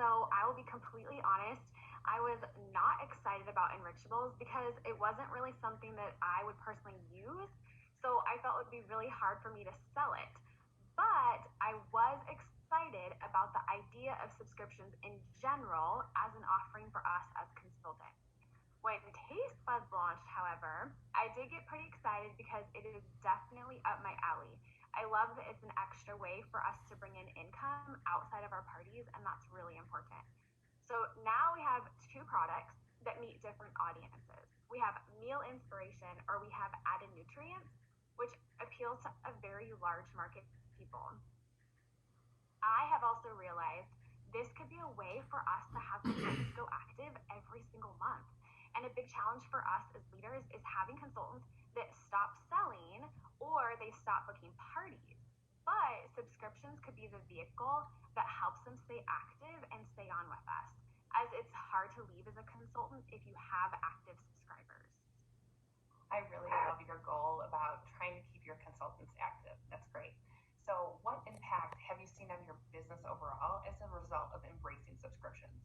So I will be completely honest. I was not excited about enrichables because it wasn't really something that I would personally use. So I felt it would be really hard for me to sell it. But I was excited about the idea of subscriptions in general as an offering for us as consultants. When Taste Buds launched, however, I did get pretty excited because it is definitely up my alley. I love that it's an extra way for us to bring in income outside of our parties, and that's really important. So now we have two products that meet different audiences. We have meal inspiration, or we have added nutrients, which appeals to a very large market of people. I have also realized this could be a way for us to have consultants go active every single month. And a big challenge for us as leaders is having consultants that stop selling or they stop booking parties. But subscriptions could be the vehicle that helps them stay active and stay on with us, as it's hard to leave as a consultant if you have active subscribers. I really love your goal about trying to keep your consultants active. That's great. So, what impact have you seen on your business overall as a result of embracing subscriptions?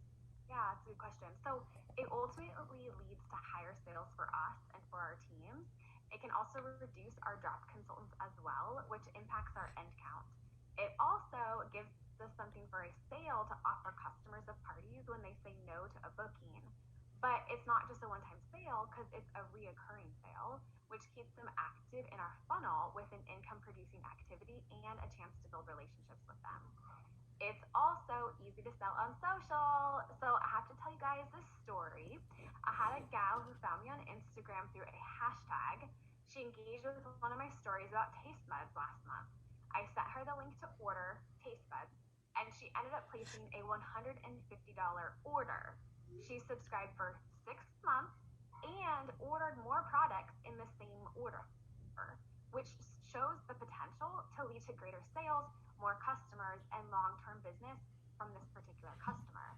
Yeah, that's a good question. So it ultimately leads to higher sales for us and for our teams. It can also reduce our drop consultants as well, which impacts our end count. It also gives us something for a sale to offer customers of parties when they say no to a booking. But it's not just a one time sale because it's a reoccurring sale, which keeps them active in our funnel with an income producing activity and a chance to build relationships with them. It's also easy to sell on social. So I have to tell you guys this story. I had a gal who found me on Instagram through a hashtag. She engaged with one of my stories about taste buds last month. I sent her the link to order taste buds, and she ended up placing a $150 order. She subscribed for 6 months and ordered more products in the same order, which shows the potential to lead to greater sales, more customers, and long-term business from this particular customer.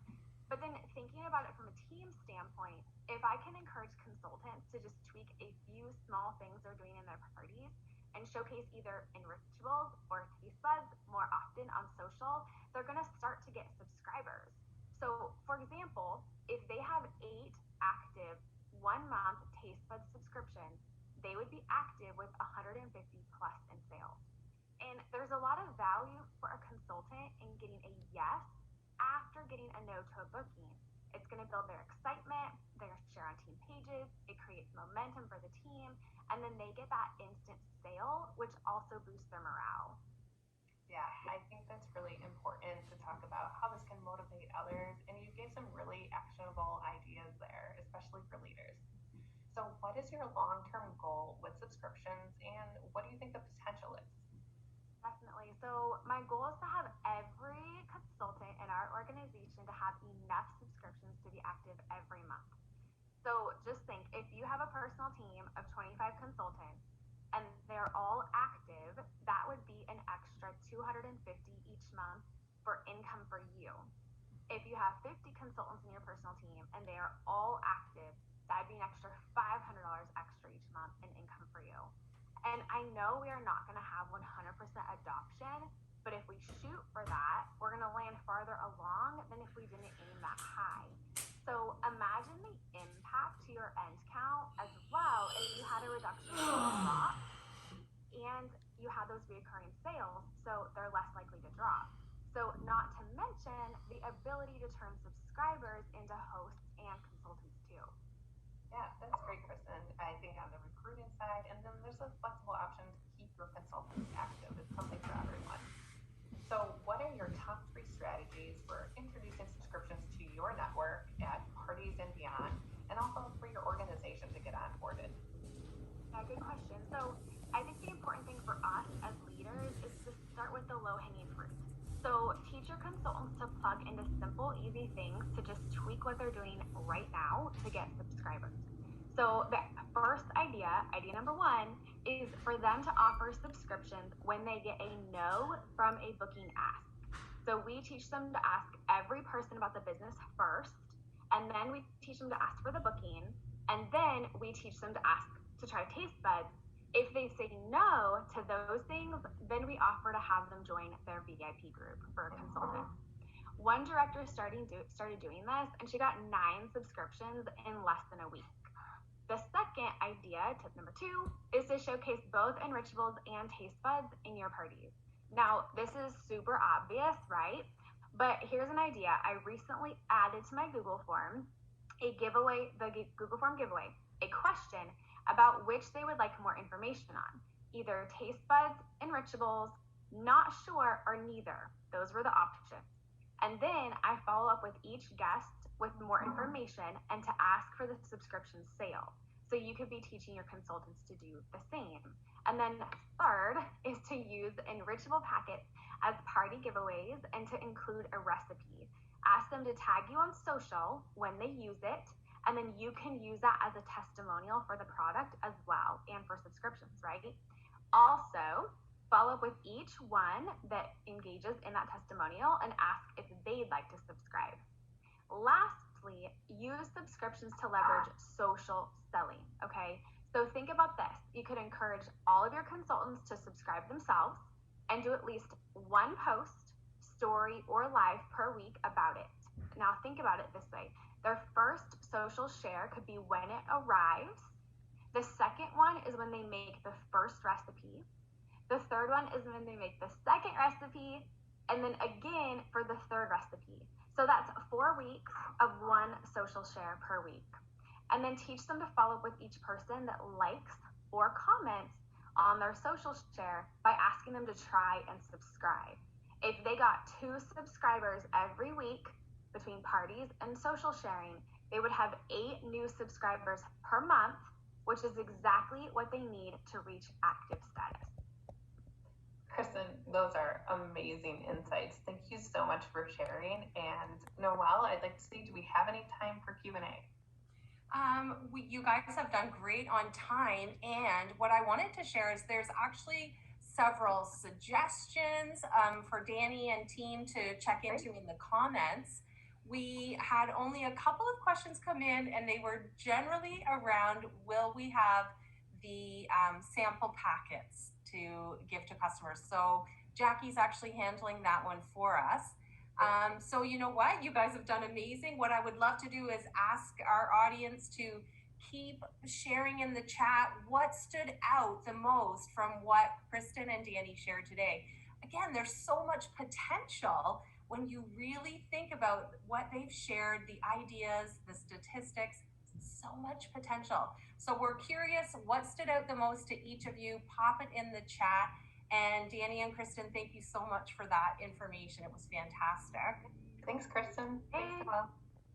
But then thinking about it from a team standpoint, if I can encourage consultants to just tweak a few small things they're doing in their parties and showcase either enrichables or taste buds more often on social, they're going to start to get subscribers. So, for example, if they have 8 active 1 month taste bud subscriptions, they would be active with 150 plus in sales. And there's a lot of value for a consultant in getting a yes after getting a no to a booking. It's going to build their excitement, they're going to share on team pages, it creates momentum for the team, and then they get that instant sale, which also boosts their morale. Yeah, I think that's really important to talk about how this can motivate others. And you gave some really actionable ideas there, especially for leaders. So, what is your long term goal with subscriptions and what do you think the potential is? Definitely. So my goal is to have every consultant in our organization to have enough subscriptions to be active every month. So just think, if you have a personal team of 25 consultants and they're all active, that would be an extra 250 each month for income for you. If you have 50 consultants in your personal team and they are all active, that'd be an extra $500 extra each month in income for you. And I know we are not going to have 100% adoption, but if we shoot for that, we're going to land farther along than if we didn't aim that high. So imagine the impact to your end count as well if you had a reduction in drop and you had those recurring sales, so they're less likely to drop. So not to mention the ability to turn subscribers into hosts and consultants too. Yeah, that's great, Kristen. I think on the recruiting side, and then there's a flexible option to keep your consultants active. It's something for everyone. So, what are your top three strategies for introducing subscriptions to your network at parties and beyond, and also for your organization to get onboarded? Yeah, good question. So I think the important thing for us as leaders is to start with the low hanging fruit. So teach your consultants to plug into simple, easy things to just tweak what they're doing right now to get subscribers. So the first idea number one, is for them to offer subscriptions when they get a no from a booking ask. So we teach them to ask every person about the business first, and then we teach them to ask for the booking, and then we teach them to ask to try taste buds. If they say no to those things, then we offer to have them join their VIP group for a consultant. one director started doing this, and she got 9 subscriptions in less than a week. The second idea, tip number 2, is to showcase both enrichables and taste buds in your parties. Now, this is super obvious, right? But here's an idea. I recently added to my Google form the Google form giveaway, a question about which they would like more information on. Either taste buds, enrichables, not sure, or neither. Those were the options. And then I follow up with each guest with more information and to ask for the subscription sale. So you could be teaching your consultants to do the same. And then third is to use enrichable packets as party giveaways and to include a recipe. Ask them to tag you on social when they use it, and then you can use that as a testimonial for the product as well and for subscriptions, right? Also, follow up with each one that engages in that testimonial and ask if they'd like to subscribe. Lastly, use subscriptions to leverage social selling, okay? So think about this. You could encourage all of your consultants to subscribe themselves and do at least one post, story, or live per week about it. Now think about it this way. Their first social share could be when it arrives. The second one is when they make the first recipe. The third one is when they make the second recipe, and then again for the third recipe. So that's 4 weeks of one social share per week. And then teach them to follow up with each person that likes or comments on their social share by asking them to try and subscribe. If they got 2 subscribers every week between parties and social sharing, they would have 8 new subscribers per month, which is exactly what they need to reach active status. Kristen, those are amazing insights. Thank you so much for sharing. And Noelle, I'd like to see, do we have any time for Q&A? You guys have done great on time, and what I wanted to share is there's actually several suggestions for Dani and team to check into in the comments. We had only a couple of questions come in, and they were generally around, will we have the sample packets to give to customers? So Jackie's actually handling that one for us. So you know what, you guys have done amazing. What I would love to do is ask our audience to keep sharing in the chat what stood out the most from what Kristen and Dani shared today. Again, there's so much potential when you really think about what they've shared, the ideas, the statistics, so much potential. So we're curious what stood out the most to each of you. Pop it in the chat. And Dani and Kristen, thank you so much for that information. It was fantastic. Thanks, Kristen. Thanks, Noelle.